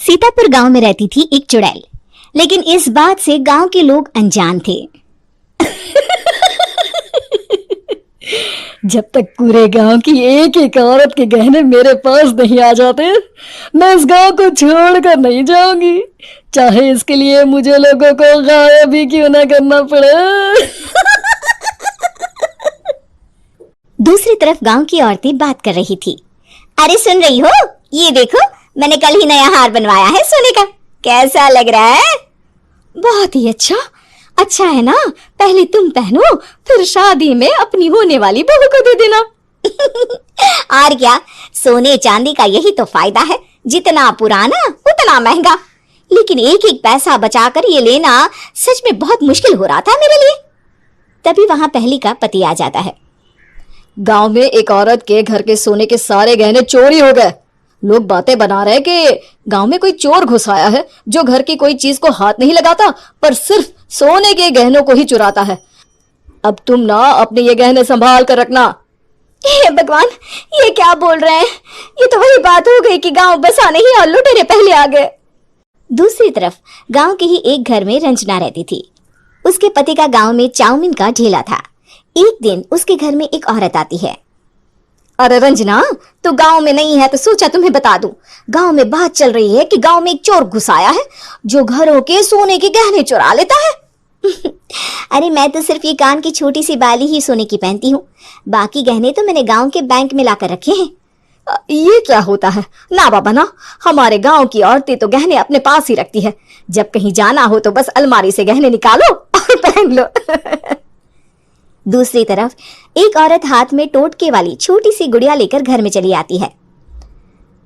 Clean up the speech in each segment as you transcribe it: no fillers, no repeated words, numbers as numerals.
सीतापुर गांव में रहती थी एक चुड़ैल, लेकिन इस बात से गांव के लोग अनजान थे। जब तक पूरे गांव की एक एक औरत के गहने मेरे पास नहीं आ जाते, मैं इस गांव को छोड़कर नहीं जाऊंगी, चाहे इसके लिए मुझे लोगों को गायब ही क्यों ना करना पड़े। दूसरी तरफ गांव की औरतें बात कर रही थी। अरे सुन रही हो, ये देखो मैंने कल ही नया हार बनवाया है सोने का, कैसा लग रहा है? बहुत ही अच्छा। अच्छा है ना, पहले तुम पहनो, फिर शादी में अपनी होने वाली बहू को दे देना। और क्या, सोने चांदी का यही तो फायदा है, जितना पुराना उतना महंगा। लेकिन एक एक पैसा बचाकर ये लेना सच में बहुत मुश्किल हो रहा था मेरे लिए। तभी वहां पहली का पति आ जाता है। गांव में एक औरत के घर के सोने के सारे गहने चोरी हो गए। लोग बातें बना रहे कि गांव में कोई चोर घुस आया है जो घर की कोई चीज को हाथ नहीं लगाता, पर सिर्फ सोने के गहनों को ही चुराता है। अब तुम ना अपने ये गहने संभाल कर रखना। हे भगवान, ये क्या बोल रहे हैं? ये तो वही बात हो गई कि गांव बसाने ही और लुटेरे पहले आ गए। दूसरी तरफ गांव के ही एक घर में रंजना रहती थी। उसके पति का गांव में चाउमीन का ठेला था। एक दिन उसके घर में एक औरत आती है। अरे रंजना, तू गांव में नहीं है तो सोचा तुम्हें बता दूं। गांव में बात चल रही है कि गांव में एक चोर घुस आया है जो घरों के सोने के गहने चुरा लेता है। अरे मैं तो सिर्फ ये कान की छोटी सी बाली ही सोने की पहनती हूँ, बाकी गहने तो मैंने गांव के बैंक में लाकर रखे हैं। ये क्या होता है? ना बाबा ना, हमारे गांव की औरतें तो गहने अपने पास ही रखती है। जब कहीं जाना हो तो बस अलमारी से गहने निकालो और पहन लो। दूसरी तरफ एक औरत हाथ में टोटके वाली छोटी सी गुड़िया लेकर घर में चली आती है।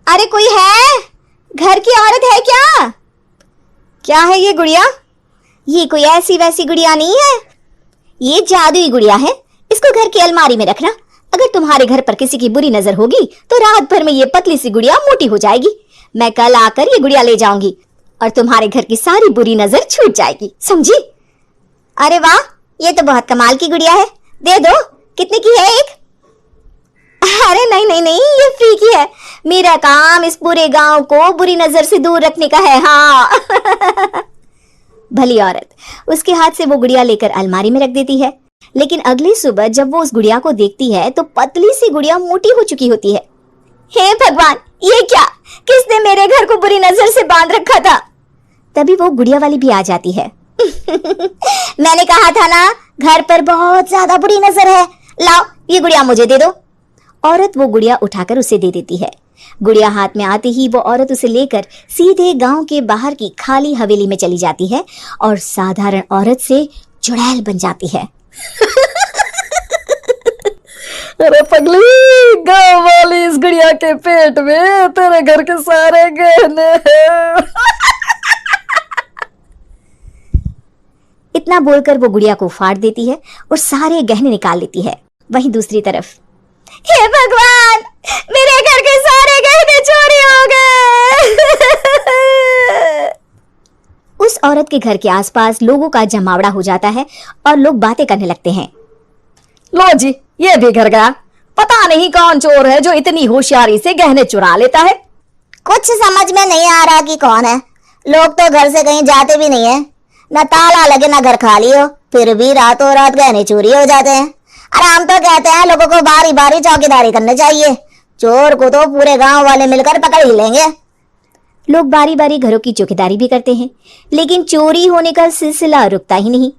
अरे कोई है? घर की औरत है क्या? क्या है ये गुड़िया? ये कोई ऐसी वैसी गुड़िया नहीं है, ये जादुई गुड़िया है। इसको घर की अलमारी में रखना। अगर तुम्हारे घर पर किसी की बुरी नजर होगी तो रात भर में ये पतली सी गुड़िया मोटी हो जाएगी। मैं कल आकर ये गुड़िया ले जाऊंगी और तुम्हारे घर की सारी बुरी नजर छूट जाएगी, समझी? अरे वाह, ये तो बहुत कमाल की गुड़िया है, दे दो। कितने की है एक? अरे नहीं नहीं नहीं, ये फ्री की है। मेरा काम इस पूरे गांव को बुरी नजर से दूर रखने का है। हाँ। भली औरत उसके हाथ से वो गुड़िया लेकर अलमारी में रख देती है। लेकिन अगली सुबह जब वो उस गुड़िया को देखती है तो पतली सी गुड़िया मोटी हो चुकी होती है। हे भगवान, ये क्या? किसने मेरे घर को बुरी नजर से बांध रखा था? तभी वो गुड़िया वाली भी आ जाती है। मैंने कहा था ना, घर पर बहुत ज्यादा बुरी नजर है। लाओ ये गुड़िया मुझे दे दो। औरत वो गुड़िया उठाकर उसे दे देती है। गुड़िया हाथ में आते ही वो औरत उसे लेकर सीधे गांव के बाहर की खाली हवेली में चली जाती है और साधारण औरत से चुड़ैल बन जाती है। अरे पगली, गांव वाली इस गुड़िया के पेट में तेरे घर के सारे गहने हैं। इतना बोलकर वो गुड़िया को फाड़ देती है और सारे गहने निकाल लेती है। वहीं दूसरी तरफ, हे भगवान, मेरे घर के सारे गहने चोरी हो गए। उस औरत के घर के आसपास लोगों का जमावड़ा हो जाता है और लोग बातें करने लगते हैं। लो जी, ये भी घर गया। पता नहीं कौन चोर है जो इतनी होशियारी से गहने चुरा लेता है। कुछ समझ में नहीं आ रहा कि कौन है। लोग तो घर से कहीं जाते भी नहीं है, न ताला लगे न घर खाली हो, फिर भी रातों रात गहने चोरी हो जाते हैं। अरे हम तो कहते हैं लोगों को बारी बारी चौकीदारी करनी चाहिए, चोर को तो पूरे गांव वाले मिलकर पकड़ ही लेंगे। लोग बारी बारी घरों की चौकीदारी भी करते हैं, लेकिन चोरी होने का सिलसिला रुकता ही नहीं।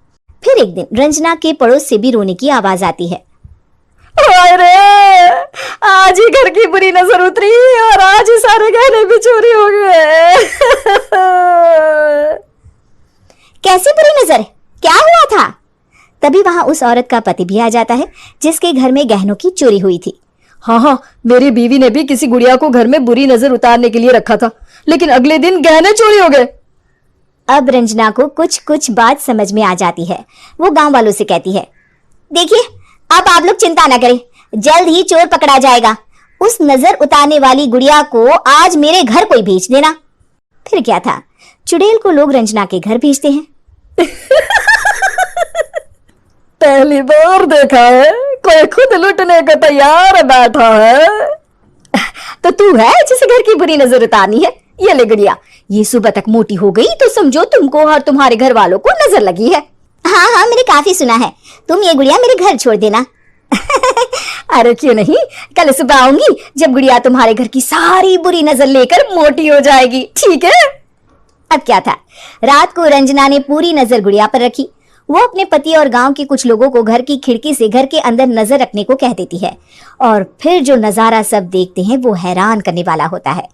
फिर एक दिन रंजना के पड़ोस से भी रोने की आवाज आती है। अरे आज ही घर की बुरी नजर उतरी और आज ही सारे गहने भी चोरी हो गए। कैसी बुरी नजर? क्या हुआ था? तभी वहां उस औरत का पति भी आ जाता है जिसके घर में गहनों की चोरी हुई थी। हाँ, मेरी बीवी ने भी किसी गुड़िया को घर में बुरी नजर उतारने के लिए रखा था, लेकिन अगले दिन गहने चोरी हो गए। अब रंजना को कुछ कुछ बात समझ में आ जाती है। वो गांव वालों से कहती है, देखिए अब आप लोग चिंता न करें, जल्द ही चोर पकड़ा जाएगा। उस नजर उतारने वाली गुड़िया को आज मेरे घर कोई भेज देना। फिर क्या था, चुड़ैल को लोग रंजना के घर भेजते हैं। पहली बार देखा है कोई खुद लुटने को तैयार बैठा है। तो तू है जिसे घर की बुरी नजर उतारनी है? ये ले गुड़िया, ये सुबह तक मोटी हो गई तो समझो तुमको और तुम्हारे घर वालों को नजर लगी है। हाँ हाँ, मैंने काफी सुना है। तुम ये गुड़िया मेरे घर छोड़ देना। अरे क्यों नहीं, कल सुबह आऊंगी जब गुड़िया तुम्हारे घर की सारी बुरी नजर लेकर मोटी हो जाएगी, ठीक है? अब क्या था, रात को रंजना ने पूरी नजर गुड़िया पर रखी। वो अपने पति और गांव के कुछ लोगों को घर की खिड़की से घर के अंदर नजर रखने को कह देती है, और फिर जो नजारा सब देखते हैं वो हैरान करने वाला होता है।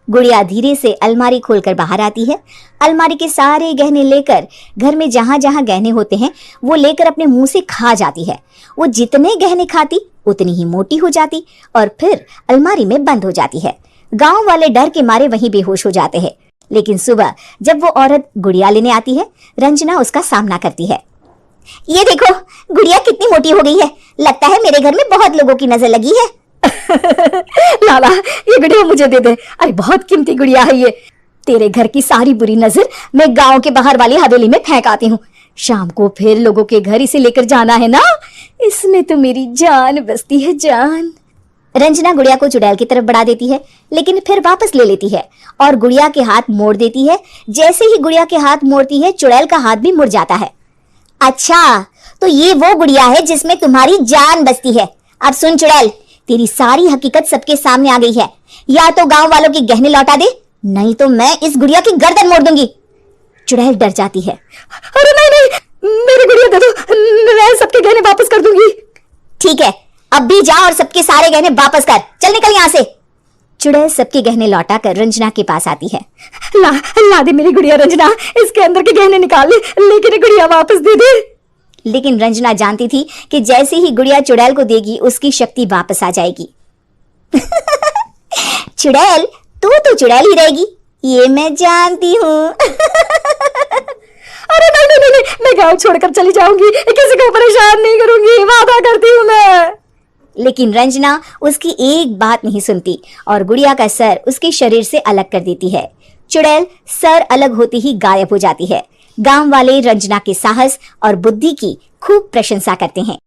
गुड़िया धीरे से अलमारी खोलकर बाहर आती है। अलमारी के सारे गहने लेकर घर में जहां जहां गहने होते हैं वो लेकर अपने मुंह से खा जाती है। वो जितने गहने खाती उतनी ही मोटी हो जाती और फिर अलमारी में बंद हो जाती है। गांव वाले डर के मारे वहीं बेहोश हो जाते हैं। लेकिन सुबह जब वो औरत गुड़िया लेने आती है, रंजना उसका सामना करती है। ये देखो, गुड़िया कितनी मोटी हो गई है। लगता है मेरे घर में बहुत लोगों की नजर लगी है। लाला, ये गुड़िया मुझे दे दे। अरे बहुत कीमती गुड़िया है ये। तेरे घर की सारी बुरी नजर मैं गांव के बाहर वाली हवेली में फेंक आती हूँ। शाम को फिर लोगों के घर इसे लेकर जाना है ना। इसमें तो मेरी जान बसती है, जान। रंजना गुड़िया को चुड़ैल की तरफ बढ़ा देती है, लेकिन फिर वापस ले लेती है और गुड़िया के हाथ मोड़ देती है। जैसे ही गुड़िया के हाथ मोड़ती है, चुड़ैल का हाथ भी मुड़ जाता है। अच्छा, तो ये वो गुड़िया है जिसमें तुम्हारी जान बसती है। अब सुन चुड़ैल, तेरी सारी हकीकत सबके सामने आ गई है। या तो गांव वालों के गहने लौटा दे, नहीं तो मैं इस गुड़िया की गर्दन मोड़ दूंगी। चुड़ैल डर जाती है। अरे नहीं नहीं, मेरी गुड़िया दे दो, मैं सबके गहने वापस कर दूंगी। ठीक है, अब भी जा और सबके सारे गहने वापस कर। चल निकल यहाँ से। चुड़ैल सबके गहने लौटा कर रंजना के पास आती है। ला दे मेरी गुड़िया रंजना, इसके अंदर के गहने निकाल ले, लेकिन गुड़िया वापस दे दे। लेकिन रंजना जानती थी कि जैसे ही गुड़िया चुड़ैल को देगी उसकी शक्ति वापस आ जाएगी। चुड़ैल, तू तो चुड़ैल ही रहेगी, ये मैं जानती हूँ। अरे नहीं नहीं नहीं, मैं गांव छोड़कर चली जाऊंगी, किसी को परेशान नहीं करूंगी, वादा करती हूँ मैं। लेकिन रंजना उसकी एक बात नहीं सुनती और गुड़िया का सर उसके शरीर से अलग कर देती है। चुड़ैल सर अलग होते ही गायब हो जाती है। गांव वाले रंजना के साहस और बुद्धि की खूब प्रशंसा करते हैं।